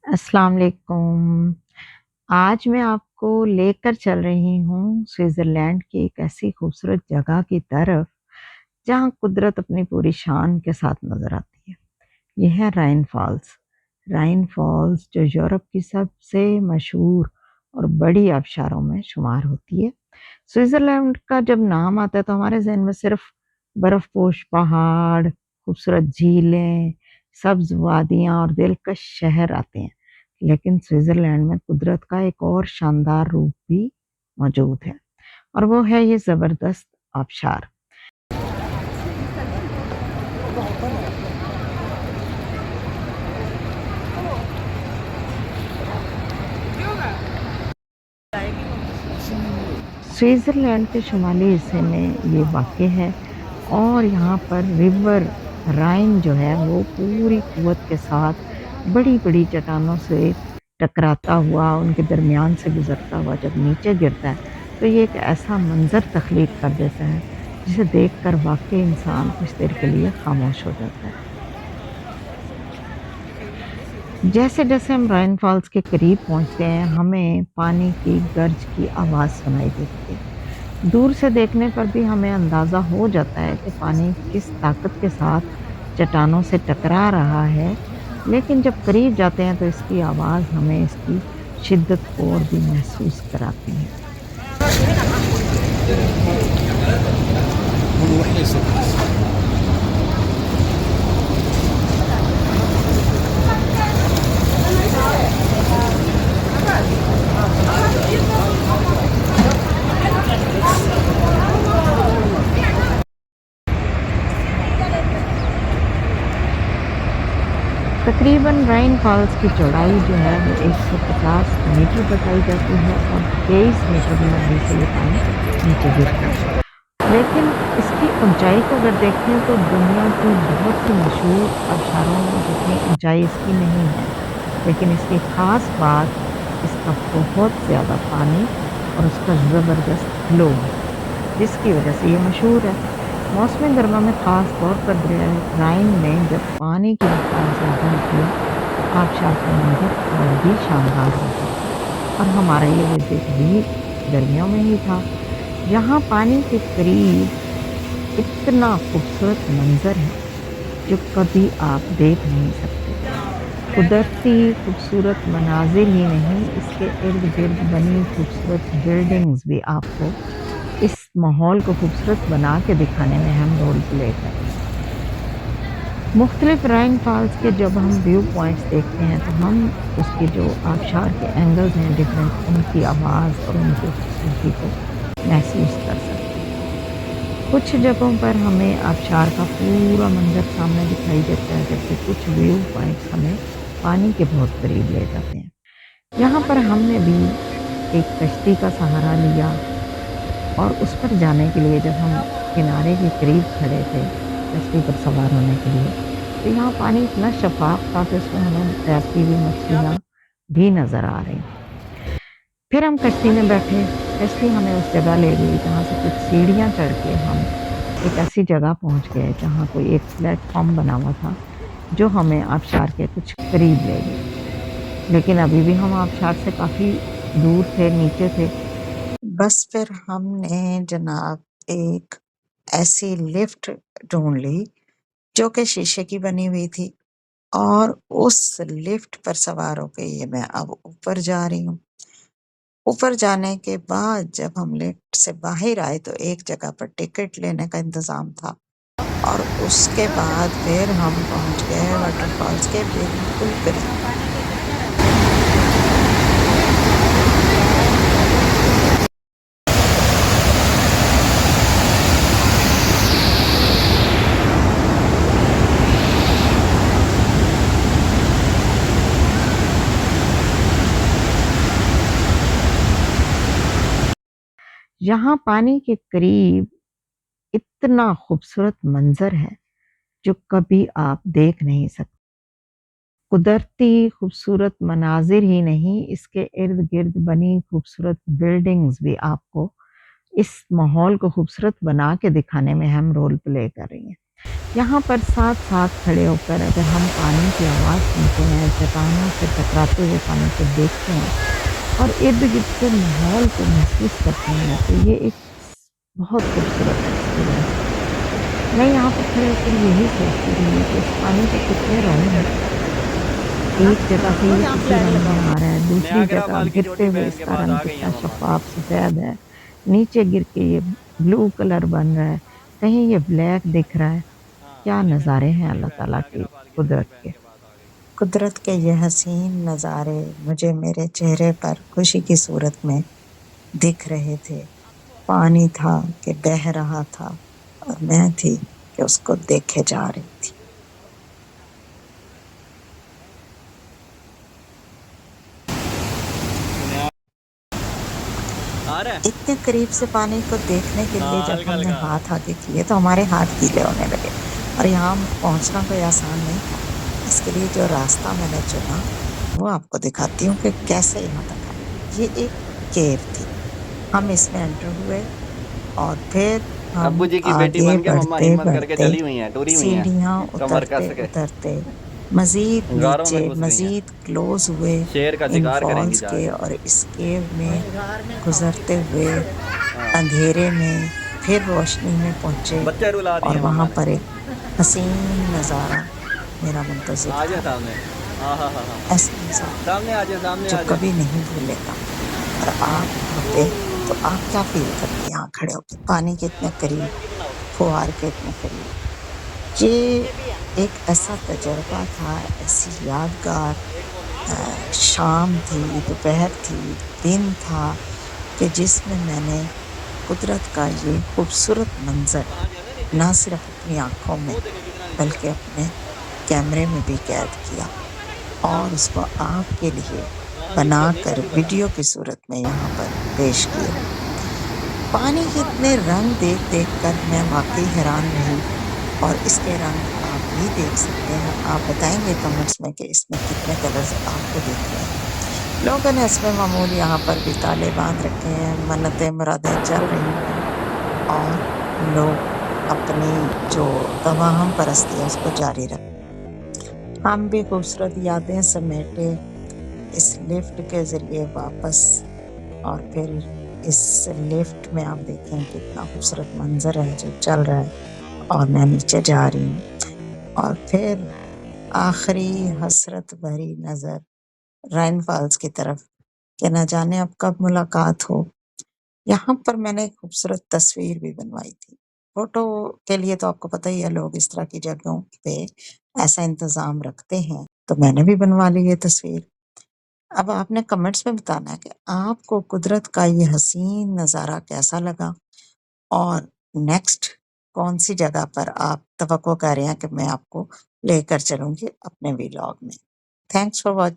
अस्सलाम वालेकुम। आज मैं आपको लेकर चल रही हूँ स्विट्ज़रलैंड की एक ऐसी खूबसूरत जगह की तरफ, जहाँ कुदरत अपनी पूरी शान के साथ नज़र आती है। ये है राइन फॉल्स। राइन फॉल्स जो यूरोप की सबसे मशहूर और बड़ी आबशारों में शुमार होती है। स्विट्ज़रलैंड का जब नाम आता है तो हमारे ज़हन में सिर्फ बर्फ़पोश पहाड़, खूबसूरत झीलें, सब्ज़ वादियाँ और दिलकश शहर आते हैं। लेकिन स्विट्ज़रलैंड में कुदरत का एक और शानदार रूप भी मौजूद है और वो है ये ज़बरदस्त आबशार। स्विट्ज़रलैंड के शुमाली हिस्से में ये वाक़ है और यहाँ पर रिवर राइन जो है वो पूरी क़ुव्वत के साथ बड़ी-बड़ी चट्टानों से टकराता हुआ, उनके दरमियान से गुज़रता हुआ जब नीचे गिरता है, तो ये एक ऐसा मंज़र तख़लीक़ कर देता है, जिसे देखकर वाक़ई इंसान कुछ देर के लिए ख़ामोश हो जाता है। जैसे-जैसे हम राइन फॉल्स के करीब पहुँचते हैं, हमें पानी की गर्ज की आवाज़ सुनाई देती है। दूर से देखने पर भी हमें अंदाज़ा हो जाता है कि पानी किस ताकत के साथ चट्टानों से टकरा रहा है, लेकिन जब करीब जाते हैं तो इसकी आवाज़ हमें इसकी शिद्दत को और भी महसूस कराती है। तकरीबन राइन फॉल्स की चौड़ाई जो है वो 150 मीटर बताई जाती है और 23 मीटर की लंबाई से ये पानी नीचे गिरता है। लेकिन इसकी ऊंचाई को अगर देखें तो दुनिया की बहुत सी मशहूर आबशारों में जितनी ऊंचाई इसकी नहीं है, लेकिन इसकी ख़ास बात इसका बहुत ज़्यादा पानी और उसका ज़बरदस्त फ्लो है, जिसकी वजह से ये मशहूर है। मौसम गर्मा में ख़ास तौर पर राइन में जब पानी की रफ्तार ज़्यादा होती है, तो आबशार का मंजर और भी शानदार होता है और हमारा ये विज़िट भी गर्मियों में ही था। यहाँ पानी के करीब इतना खूबसूरत मंज़र है, जो कभी आप देख नहीं सकते। कुदरती खूबसूरत मनाज़िर ही नहीं, इसके इर्द-गिर्द बनी खूबसूरत बिल्डिंग्स भी आपको इस माहौल को खूबसूरत बना के दिखाने में अहम रोल प्ले करते हैं। मुख्तलिफ राइन फॉल्स के जब हम व्यू पॉइंट्स देखते हैं तो हम उसके जो आबशार के एंगल्स हैं डिफरेंट, उनकी आवाज़ और उनकी खूबसूरती को महसूस कर सकते हैं। कुछ जगहों पर हमें आबशार का पूरा मंजर सामने दिखाई देता है, जबकि कुछ व्यू पॉइंट्स हमें पानी के बहुत करीब ले जाते हैं। यहाँ पर हमने भी एक कश्ती का सहारा लिया और उस पर जाने के लिए जब हम किनारे के करीब खड़े थे कश्ती पर सवार होने के लिए, तो यहाँ पानी इतना शफ़ाफ़ था कि उसमें हमें तैरती हुई मछलियाँ भी नज़र आ रही थी। फिर हम कश्ती में बैठे, कश्ती हमें उस जगह ले गई जहाँ से कुछ सीढ़ियाँ चढ़ के हम एक ऐसी जगह पहुँच गए जहाँ कोई एक प्लेटफ़ॉर्म बना हुआ था, जो हमें आबशार के कुछ करीब ले गई। लेकिन अभी भी हम आबशार से काफ़ी दूर थे, नीचे थे। बस फिर हमने जनाब एक ऐसी लिफ्ट ढूँढ ली, जो कि शीशे की बनी हुई थी और उस लिफ्ट पर सवार होके ये मैं अब ऊपर जा रही हूँ। ऊपर जाने के बाद जब हम लिफ्ट से बाहर आए तो एक जगह पर टिकट लेने का इंतज़ाम था और उसके बाद फिर हम पहुँच गए वाटरफॉल्स के बिल्कुल करीब। यहाँ पानी के करीब इतना खूबसूरत मंज़र है, जो कभी आप देख नहीं सकते। कुदरती खूबसूरत मनाज़िर ही नहीं, इसके इर्द-गिर्द बनी खूबसूरत बिल्डिंग्स भी आपको इस माहौल को खूबसूरत बना के दिखाने में अहम रोल प्ले कर रही हैं। यहाँ पर साथ-साथ खड़े होकर अगर हम पानी की आवाज़ सुनते हैं, चट्टानों से टकराते हुए पानी को देखते हैं और इर्द-गिर्द के माहौल को महसूस करते हैं, तो ये एक बहुत खूबसूरत एक्सपीरियंस है। मैं यहाँ पर खड़े होकर यही सोचती रही कि इस पानी के कितने रंग हैं। एक जगह से ये किसी रंग में आ रहा है, दूसरी जगह गिरते हुए इसका रंग कितना शफ़ाफ़ सफ़ेद है, नीचे गिर के ये ब्लू कलर बन रहा है, कहीं ये ब्लैक दिख रहा है। क्या नज़ारे हैं अल्लाह ताला की कुदरत के। कुदरत के ये हसीन नज़ारे मुझे मेरे चेहरे पर खुशी की सूरत में दिख रहे थे। पानी था कि बह रहा था और मैं थी कि उसको देखे जा रही थी। इतने करीब से पानी को देखने के लिए जब हमने हाथ आगे किए तो हमारे हाथ गीले होने लगे और यहाँ पहुँचना कोई आसान नहीं था। इसके लिए जो रास्ता मैंने चुना वो आपको दिखाती हूँ कि कैसे यहाँ तक आए। ये एक केव थी, हम इसमें एंटर हुए और फिर हम अब्बू जी की बेटी आगे बन के मम्मा बढ़ते हिम्मत करके बढ़ते चली हुई हैं, टूरी हुई हैं, सीढ़ियाँ कमर कस उतरते के उतरते मजीद गारों में नीचे घुस गई हैं। मजीद क्लोज हुए शेर का इन शिकार करेंगी फॉल्स के जाके। और इस केव में गुजरते हुए अंधेरे में फिर रोशनी में पहुंचे बच्चे रुला दिए और मम्मा वहाँ ने। पर एक हसीन नज़ारा मेरा मुंतज़िर आ जाए था। सामने। हाँ हाँ हाँ हाँ ऐसा नज़ारा सामने आ जाए, सामने जो आ जाए। कभी नहीं भूलेगा। और आप वहाँ पे तो आप क्या फील करते यहाँ खड़े होकर पानी के इतने करीब, फुहार के इतने करीब। ये एक ऐसा तजर्बा था, ऐसी यादगार शाम थी, दोपहर थी, दिन था कि जिसमें मैंने कुदरत का ये खूबसूरत मंज़र ना सिर्फ अपनी आँखों में बल्कि अपने कैमरे में भी कैद किया और उसको आपके लिए बनाकर वीडियो की सूरत में यहाँ पर पेश किया। पानी के इतने रंग देख कर मैं वाक़ई हैरान रही और इसके रंग आप भी देख सकते हैं। आप बताएँगे कमेंट्स में कि इसमें कितने कलर्स आपको दिख रहे हैं। लोगों ने इसमें मामूल यहाँ पर भी ताले बाँध रखे हैं, मन्नतें मुरादें चल रही हैं और लोग अपनी जो तमाम परस्ती है उसको जारी रखें। हम भी खूबसूरत यादें समेटे इस लिफ्ट के ज़रिए वापस और फिर इस लिफ्ट में आप देखें कितना खूबसूरत मंज़र है जो चल रहा है और मैं नीचे जा रही हूँ और फिर आखिरी हसरत भरी नज़र राइन फॉल्स की तरफ कि न जाने अब कब मुलाकात हो। यहाँ पर मैंने एक खूबसूरत तस्वीर भी बनवाई थी। फ़ोटो के लिए तो आपको पता ही है लोग इस तरह की जगहों पे ऐसा इंतज़ाम रखते हैं, तो मैंने भी बनवा ली ये तस्वीर। अब आपने कमेंट्स में बताना है कि आपको कुदरत का ये हसीन नज़ारा कैसा लगा और नेक्स्ट कौन-सी जगह पर आप तवक्को कर रहे हैं कि मैं आपको लेकर चलूँगी अपने व्लॉग में। Thanks for watching.